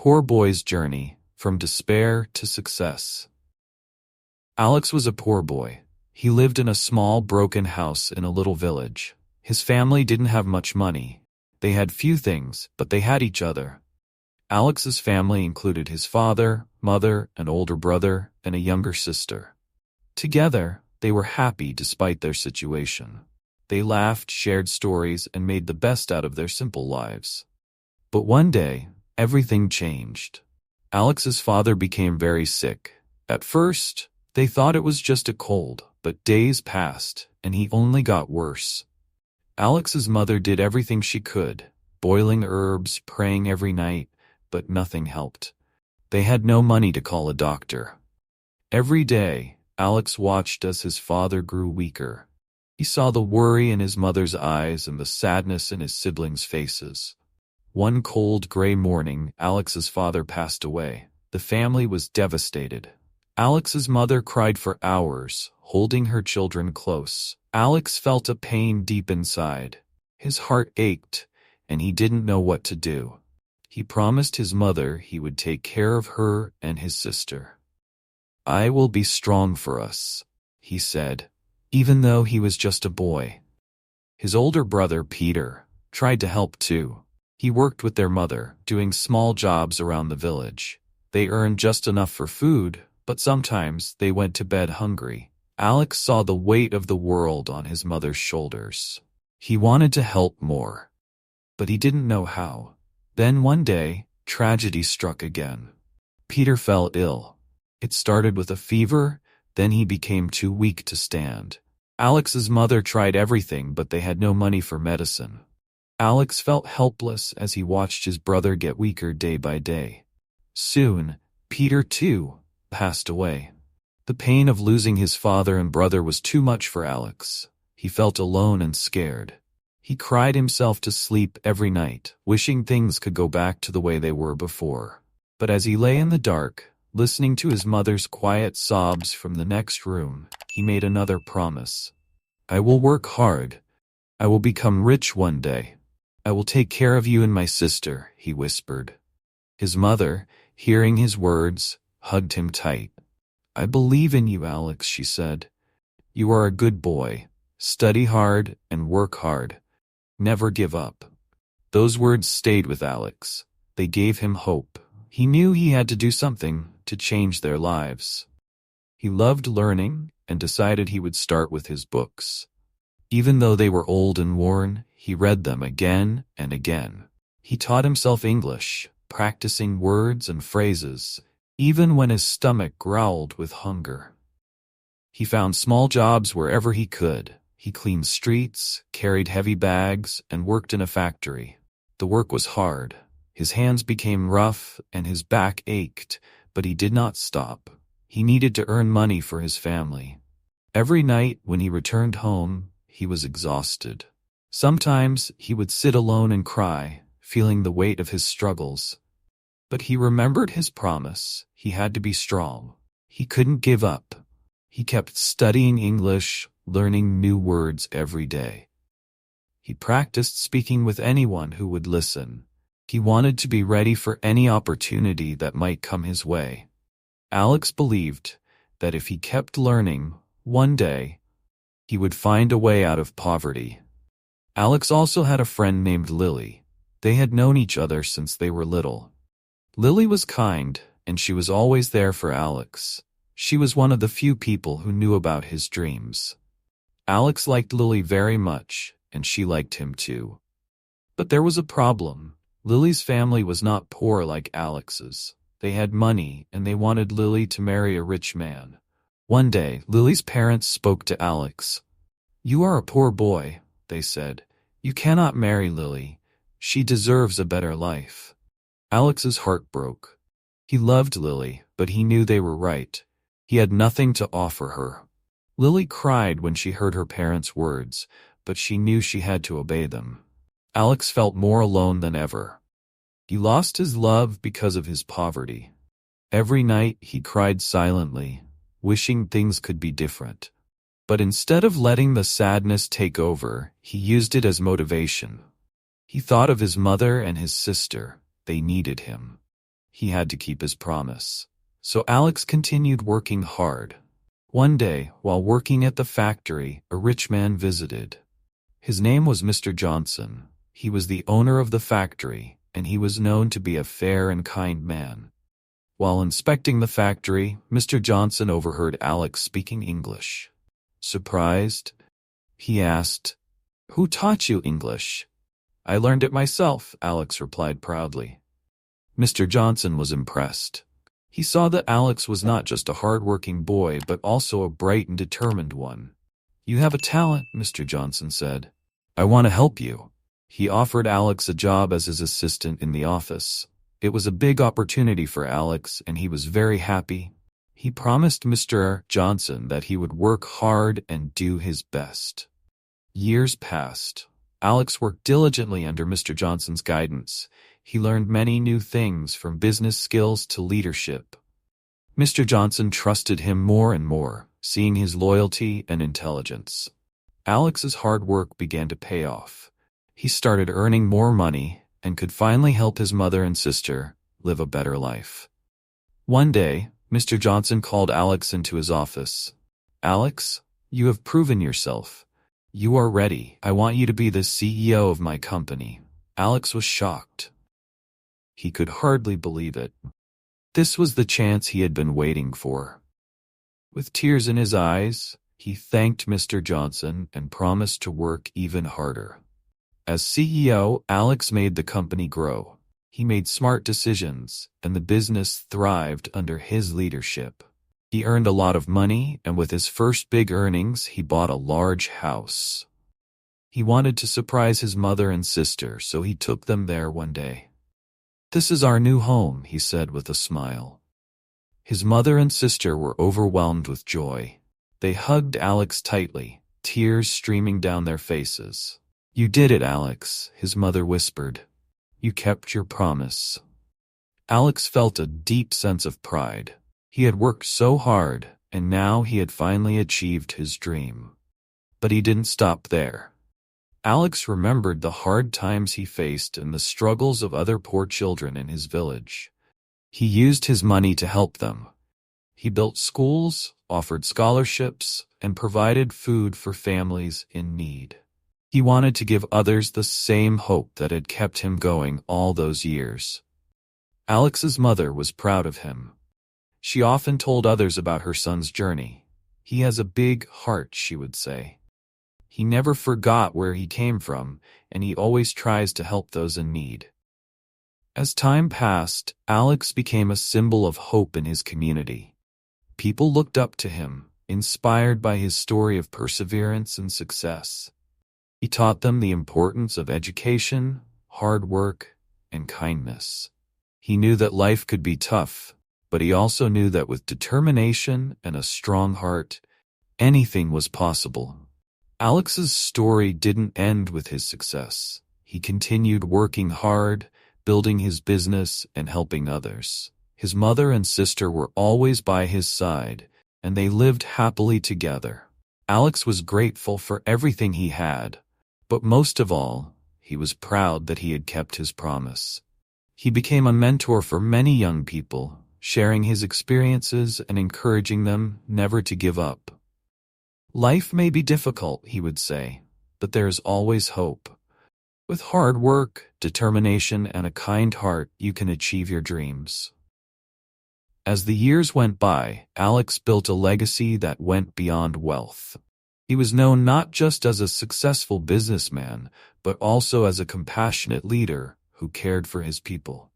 Poor Boy's Journey, From Despair to Success. Alex was a poor boy. He lived in a small, broken house in a little village. His family didn't have much money. They had few things, but they had each other. Alex's family included his father, mother, an older brother, and a younger sister. Together, they were happy despite their situation. They laughed, shared stories, and made the best out of their simple lives. But one day, everything changed. Alex's father became very sick. At first, they thought it was just a cold, but days passed, and he only got worse. Alex's mother did everything she could, boiling herbs, praying every night, but nothing helped. They had no money to call a doctor. Every day, Alex watched as his father grew weaker. He saw the worry in his mother's eyes and the sadness in his siblings' faces. One cold, gray morning, Alex's father passed away. The family was devastated. Alex's mother cried for hours, holding her children close. Alex felt a pain deep inside. His heart ached, and he didn't know what to do. He promised his mother he would take care of her and his sister. "I will be strong for us," he said, even though he was just a boy. His older brother, Peter, tried to help too. He worked with their mother, doing small jobs around the village. They earned just enough for food, but sometimes they went to bed hungry. Alex saw the weight of the world on his mother's shoulders. He wanted to help more, but he didn't know how. Then one day, tragedy struck again. Peter fell ill. It started with a fever, then he became too weak to stand. Alex's mother tried everything, but they had no money for medicine. Alex felt helpless as he watched his brother get weaker day by day. Soon, Peter too passed away. The pain of losing his father and brother was too much for Alex. He felt alone and scared. He cried himself to sleep every night, wishing things could go back to the way they were before. But as he lay in the dark, listening to his mother's quiet sobs from the next room, he made another promise. "I will work hard. I will become rich one day. I will take care of you and my sister," he whispered. His mother, hearing his words, hugged him tight. "I believe in you, Alex," she said. "You are a good boy. Study hard and work hard. Never give up." Those words stayed with Alex. They gave him hope. He knew he had to do something to change their lives. He loved learning and decided he would start with his books. Even though they were old and worn, he read them again and again. He taught himself English, practicing words and phrases, even when his stomach growled with hunger. He found small jobs wherever he could. He cleaned streets, carried heavy bags, and worked in a factory. The work was hard. His hands became rough and his back ached, but he did not stop. He needed to earn money for his family. Every night when he returned home, he was exhausted. Sometimes he would sit alone and cry, feeling the weight of his struggles. But he remembered his promise. He had to be strong. He couldn't give up. He kept studying English, learning new words every day. He practiced speaking with anyone who would listen. He wanted to be ready for any opportunity that might come his way. Alex believed that if he kept learning, one day, he would find a way out of poverty. Alex also had a friend named Lily. They had known each other since they were little. Lily was kind, and she was always there for Alex. She was one of the few people who knew about his dreams. Alex liked Lily very much, and she liked him too. But there was a problem. Lily's family was not poor like Alex's. They had money, and they wanted Lily to marry a rich man. One day, Lily's parents spoke to Alex. "You are a poor boy," they said. "You cannot marry Lily. She deserves a better life." Alex's heart broke. He loved Lily, but he knew they were right. He had nothing to offer her. Lily cried when she heard her parents' words, but she knew she had to obey them. Alex felt more alone than ever. He lost his love because of his poverty. Every night he cried silently, wishing things could be different. But instead of letting the sadness take over, he used it as motivation. He thought of his mother and his sister. They needed him. He had to keep his promise. So Alex continued working hard. One day, while working at the factory, a rich man visited. His name was Mr. Johnson. He was the owner of the factory, and he was known to be a fair and kind man. While inspecting the factory, Mr. Johnson overheard Alex speaking English. Surprised, he asked, "Who taught you English?" "I learned it myself," Alex replied proudly. Mr. Johnson was impressed. He saw that Alex was not just a hard-working boy, but also a bright and determined one. "You have a talent," Mr. Johnson said. "I want to help you." He offered Alex a job as his assistant in the office. It was a big opportunity for Alex, and he was very happy. He promised Mr. Johnson that he would work hard and do his best. Years passed. Alex worked diligently under Mr. Johnson's guidance. He learned many new things, from business skills to leadership. Mr. Johnson trusted him more and more, seeing his loyalty and intelligence. Alex's hard work began to pay off. He started earning more money and could finally help his mother and sister live a better life. One day, Mr. Johnson called Alex into his office. "Alex, you have proven yourself. You are ready. I want you to be the CEO of my company." Alex was shocked. He could hardly believe it. This was the chance he had been waiting for. With tears in his eyes, he thanked Mr. Johnson and promised to work even harder. As CEO, Alex made the company grow. He made smart decisions, and the business thrived under his leadership. He earned a lot of money, and with his first big earnings, he bought a large house. He wanted to surprise his mother and sister, so he took them there one day. "This is our new home," he said with a smile. His mother and sister were overwhelmed with joy. They hugged Alex tightly, tears streaming down their faces. "You did it, Alex," his mother whispered. "You kept your promise." Alex felt a deep sense of pride. He had worked so hard, and now he had finally achieved his dream. But he didn't stop there. Alex remembered the hard times he faced and the struggles of other poor children in his village. He used his money to help them. He built schools, offered scholarships, and provided food for families in need. He wanted to give others the same hope that had kept him going all those years. Alex's mother was proud of him. She often told others about her son's journey. "He has a big heart," she would say. "He never forgot where he came from, and he always tries to help those in need." As time passed, Alex became a symbol of hope in his community. People looked up to him, inspired by his story of perseverance and success. He taught them the importance of education, hard work, and kindness. He knew that life could be tough, but he also knew that with determination and a strong heart, anything was possible. Alex's story didn't end with his success. He continued working hard, building his business, and helping others. His mother and sister were always by his side, and they lived happily together. Alex was grateful for everything he had, but most of all, he was proud that he had kept his promise. He became a mentor for many young people, sharing his experiences and encouraging them never to give up. "Life may be difficult," he would say, "but there is always hope. With hard work, determination, and a kind heart, you can achieve your dreams." As the years went by, Alex built a legacy that went beyond wealth. He was known not just as a successful businessman, but also as a compassionate leader who cared for his people.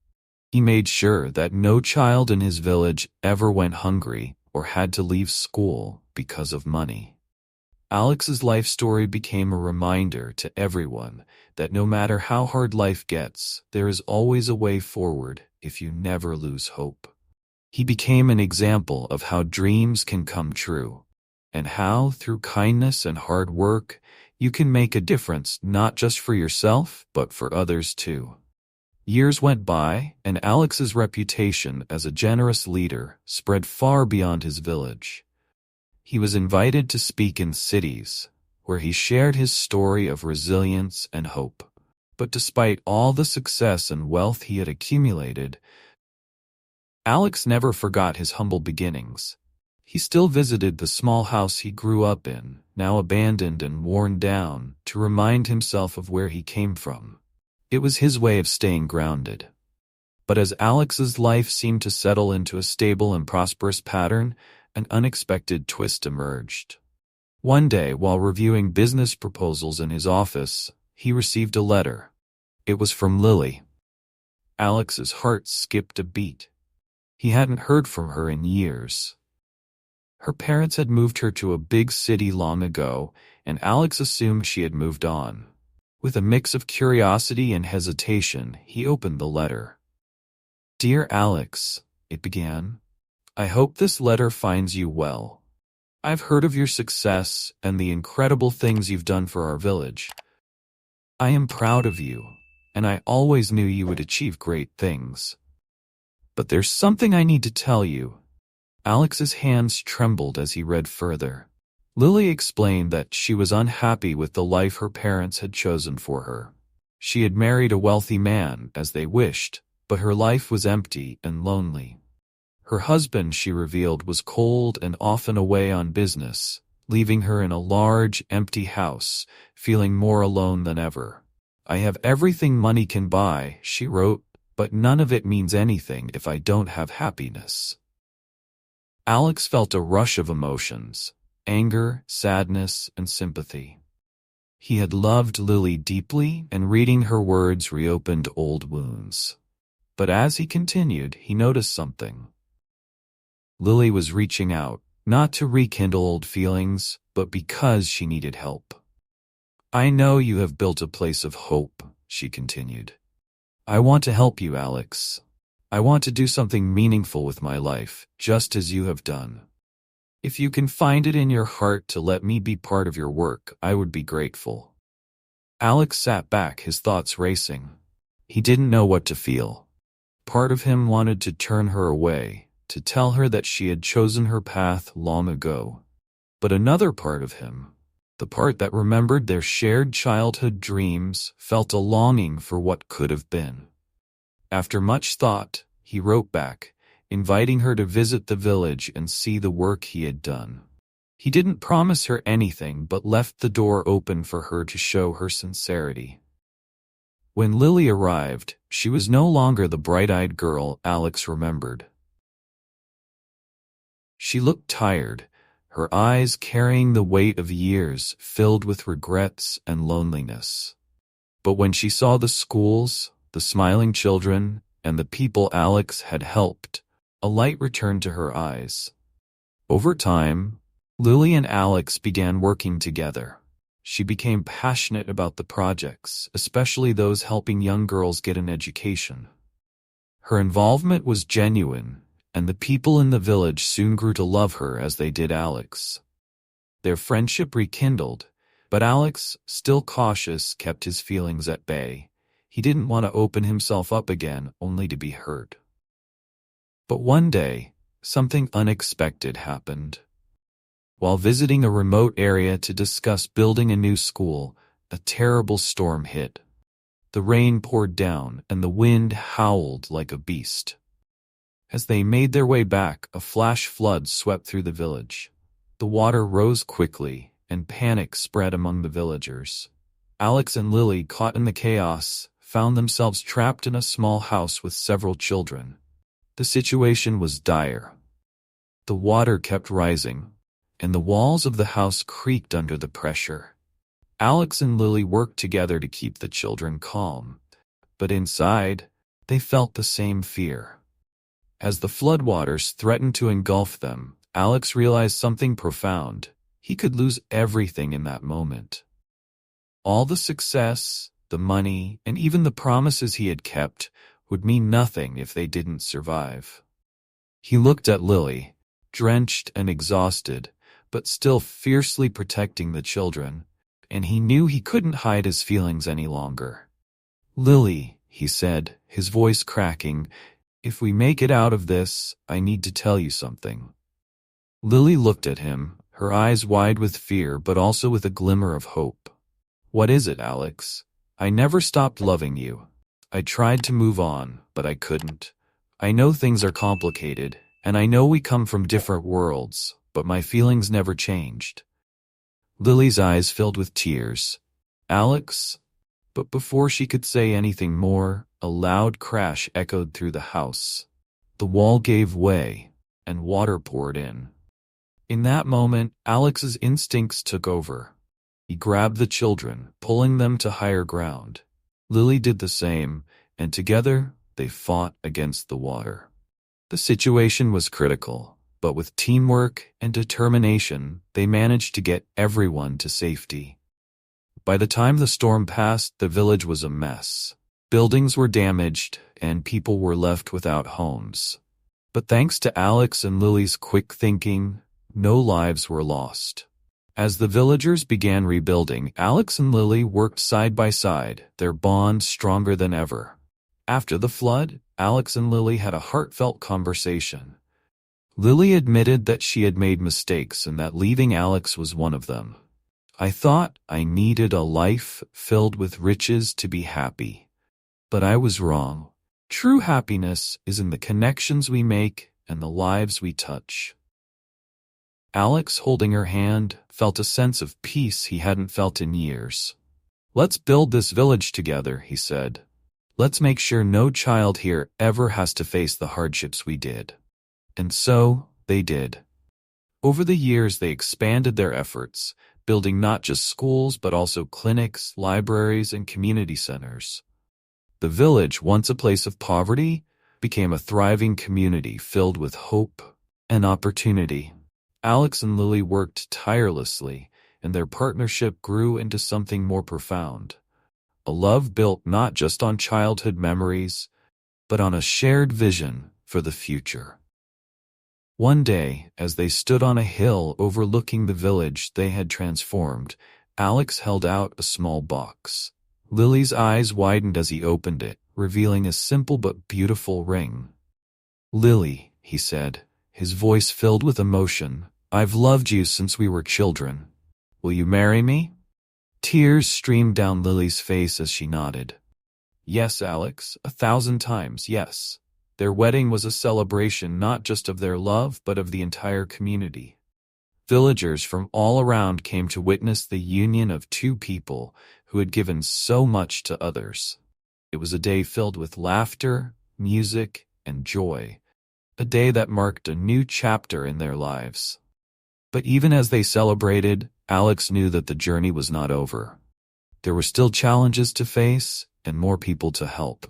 He made sure that no child in his village ever went hungry or had to leave school because of money. Alex's life story became a reminder to everyone that no matter how hard life gets, there is always a way forward if you never lose hope. He became an example of how dreams can come true, and how, through kindness and hard work, you can make a difference not just for yourself, but for others too. Years went by, and Alex's reputation as a generous leader spread far beyond his village. He was invited to speak in cities, where he shared his story of resilience and hope. But despite all the success and wealth he had accumulated, Alex never forgot his humble beginnings. He still visited the small house he grew up in, now abandoned and worn down, to remind himself of where he came from. It was his way of staying grounded. But as Alex's life seemed to settle into a stable and prosperous pattern, an unexpected twist emerged. One day, while reviewing business proposals in his office, he received a letter. It was from Lily. Alex's heart skipped a beat. He hadn't heard from her in years. Her parents had moved her to a big city long ago, and Alex assumed she had moved on. With a mix of curiosity and hesitation, he opened the letter. "Dear Alex," it began, "I hope this letter finds you well. I've heard of your success and the incredible things you've done for our village. I am proud of you, and I always knew you would achieve great things. But there's something I need to tell you." Alex's hands trembled as he read further. Lily explained that she was unhappy with the life her parents had chosen for her. She had married a wealthy man, as they wished, but her life was empty and lonely. Her husband, she revealed, was cold and often away on business, leaving her in a large, empty house, feeling more alone than ever. "I have everything money can buy," she wrote, "but none of it means anything if I don't have happiness." Alex felt a rush of emotions: anger, sadness, and sympathy. He had loved Lily deeply, and reading her words reopened old wounds. But as he continued, he noticed something. Lily was reaching out, not to rekindle old feelings, but because she needed help. "I know you have built a place of hope," she continued. "I want to help you, Alex. I want to do something meaningful with my life, just as you have done. If you can find it in your heart to let me be part of your work, I would be grateful." Alex sat back, his thoughts racing. He didn't know what to feel. Part of him wanted to turn her away, to tell her that she had chosen her path long ago. But another part of him, the part that remembered their shared childhood dreams, felt a longing for what could have been. After much thought, he wrote back, inviting her to visit the village and see the work he had done. He didn't promise her anything, but left the door open for her to show her sincerity. When Lily arrived, she was no longer the bright-eyed girl Alex remembered. She looked tired, her eyes carrying the weight of years, filled with regrets and loneliness. But when she saw the schools, the smiling children, and the people Alex had helped, a light returned to her eyes. Over time, Lily and Alex began working together. She became passionate about the projects, especially those helping young girls get an education. Her involvement was genuine, and the people in the village soon grew to love her as they did Alex. Their friendship rekindled, but Alex, still cautious, kept his feelings at bay. He didn't want to open himself up again, only to be hurt. But one day, something unexpected happened. While visiting a remote area to discuss building a new school, a terrible storm hit. The rain poured down, and the wind howled like a beast. As they made their way back, a flash flood swept through the village. The water rose quickly, and panic spread among the villagers. Alex and Lily, caught in the chaos, found themselves trapped in a small house with several children. The situation was dire. The water kept rising, and the walls of the house creaked under the pressure. Alex and Lily worked together to keep the children calm, but inside, they felt the same fear. As the floodwaters threatened to engulf them, Alex realized something profound. He could lose everything in that moment. All the success, the money, and even the promises he had kept would mean nothing if they didn't survive. He looked at Lily, drenched and exhausted, but still fiercely protecting the children, and he knew he couldn't hide his feelings any longer. "Lily," he said, his voice cracking, "if we make it out of this, I need to tell you something." Lily looked at him, her eyes wide with fear but also with a glimmer of hope. "What is it, Alex? I never stopped loving you. I tried to move on, but I couldn't. I know things are complicated, and I know we come from different worlds, but my feelings never changed." Lily's eyes filled with tears. "Alex?" But before she could say anything more, a loud crash echoed through the house. The wall gave way, and water poured in. In that moment, Alex's instincts took over. He grabbed the children, pulling them to higher ground. Lily did the same, and together they fought against the water. The situation was critical, but with teamwork and determination, they managed to get everyone to safety. By the time the storm passed, the village was a mess. Buildings were damaged, and people were left without homes. But thanks to Alex and Lily's quick thinking, no lives were lost. As the villagers began rebuilding, Alex and Lily worked side by side, their bond stronger than ever. After the flood, Alex and Lily had a heartfelt conversation. Lily admitted that she had made mistakes and that leaving Alex was one of them. "I thought I needed a life filled with riches to be happy. But I was wrong. True happiness is in the connections we make and the lives we touch." Alex, holding her hand, felt a sense of peace he hadn't felt in years. "Let's build this village together," he said. "Let's make sure no child here ever has to face the hardships we did." And so, they did. Over the years, they expanded their efforts, building not just schools but also clinics, libraries, and community centers. The village, once a place of poverty, became a thriving community filled with hope and opportunity. Alex and Lily worked tirelessly, and their partnership grew into something more profound. A love built not just on childhood memories, but on a shared vision for the future. One day, as they stood on a hill overlooking the village they had transformed, Alex held out a small box. Lily's eyes widened as he opened it, revealing a simple but beautiful ring. "Lily," he said, his voice filled with emotion, "I've loved you since we were children. Will you marry me?" Tears streamed down Lily's face as she nodded. "Yes, Alex, 1,000 times, yes." Their wedding was a celebration not just of their love but of the entire community. Villagers from all around came to witness the union of two people who had given so much to others. It was a day filled with laughter, music, and joy, a day that marked a new chapter in their lives. But even as they celebrated, Alex knew that the journey was not over. There were still challenges to face and more people to help.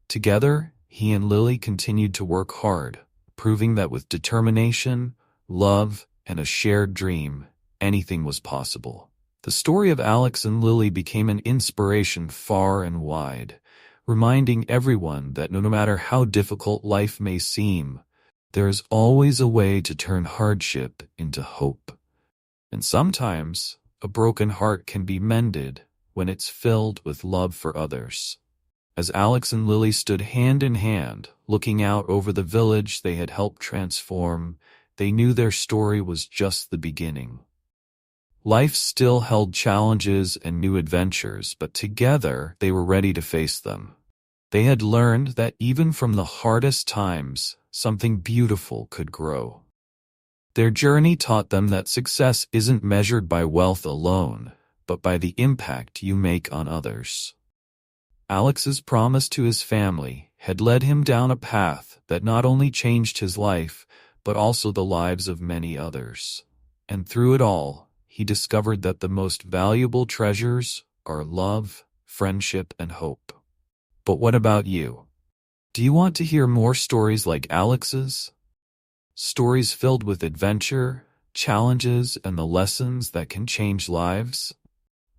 Together, he and Lily continued to work hard, proving that with determination, love, and a shared dream, anything was possible. The story of Alex and Lily became an inspiration far and wide, reminding everyone that no matter how difficult life may seem, there is always a way to turn hardship into hope. And sometimes, a broken heart can be mended when it's filled with love for others. As Alex and Lily stood hand in hand, looking out over the village they had helped transform, they knew their story was just the beginning. Life still held challenges and new adventures, but together they were ready to face them. They had learned that even from the hardest times, something beautiful could grow. Their journey taught them that success isn't measured by wealth alone, but by the impact you make on others. Alex's promise to his family had led him down a path that not only changed his life, but also the lives of many others. And through it all, he discovered that the most valuable treasures are love, friendship, and hope. But what about you? Do you want to hear more stories like Alex's? Stories filled with adventure, challenges, and the lessons that can change lives?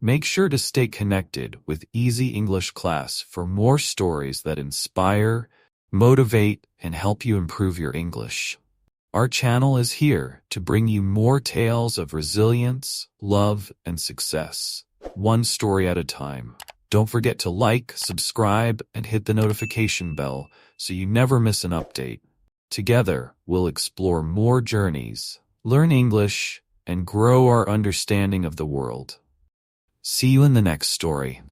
Make sure to stay connected with Easy English Class for more stories that inspire, motivate, and help you improve your English. Our channel is here to bring you more tales of resilience, love, and success, one story at a time. Don't forget to like, subscribe, and hit the notification bell so you never miss an update. Together, we'll explore more journeys, learn English, and grow our understanding of the world. See you in the next story.